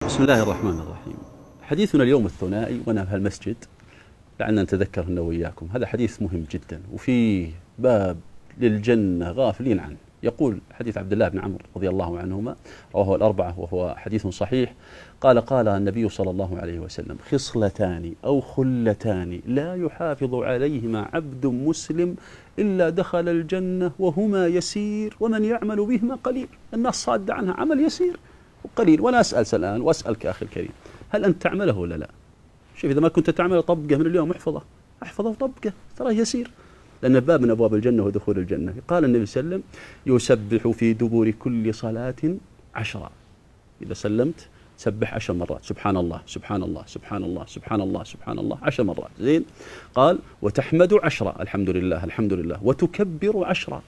بسم الله الرحمن الرحيم. حديثنا اليوم الثنائي وأنا في المسجد لعلنا نتذكر أنه وإياكم. هذا حديث مهم جدا وفيه باب للجنة غافلين عنه. يقول حديث عبد الله بن عمرو رضي الله عنهما رواه الأربعة وهو حديث صحيح. قال النبي صلى الله عليه وسلم: خصلتان أو خلتان لا يحافظ عليهما عبد مسلم إلا دخل الجنة وهما يسير ومن يعمل بهما قليل. الناس صادة عنها، عمل يسير وقليل. وأنا أسأل الآن وأسألك أخي الكريم، هل أنت تعمله ولا لا؟ شوف، إذا ما كنت تعمله طبقه من اليوم، احفظه وطبقه، ترى يسير. لأن باب من أبواب الجنة ودخول الجنة. قال النبي صلى الله عليه وسلم: يسبح في دبر كل صلاة 10. إذا سلمت سبح 10 مرات، سبحان الله سبحان الله سبحان الله سبحان الله سبحان الله 10 مرات. زين. قال: وتحمد 10، الحمد لله الحمد لله، وتكبر 10،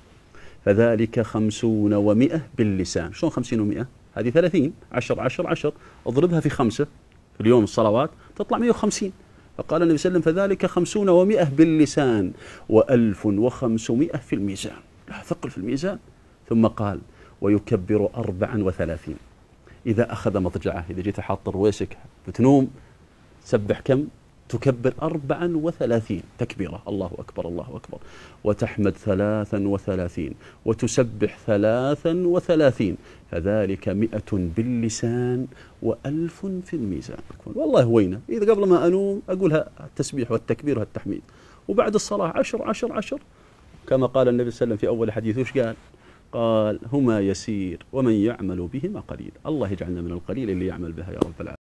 فذلك 50 و100 باللسان. شلون 50 و100؟ هذه 30، 10 10 10، اضربها في 5 في اليوم الصلوات تطلع 150. فقال النبي صلى الله عليه وسلم: فذلك 50 و100 باللسان و1500 في الميزان. لا ثقل في الميزان. ثم قال: ويكبر 34. إذا أخذ مضجعه، إذا جيت حاط رويسك بتنوم، سبح كم؟ تكبر 34 تكبيرة، الله أكبر الله أكبر، وتحمد 33 وتسبح 33، فذلك 100 باللسان و1000 في الميزان. والله وينه إذا قبل ما أنوم أقولها التسبيح والتكبير والتحميد، وبعد الصلاة 10 10 10، كما قال النبي صلى الله عليه وسلم في أول حديث. وش قال؟ قال: هما يسير ومن يعمل بهما قليل. الله يجعلنا من القليل اللي يعمل بها يا رب العالمين.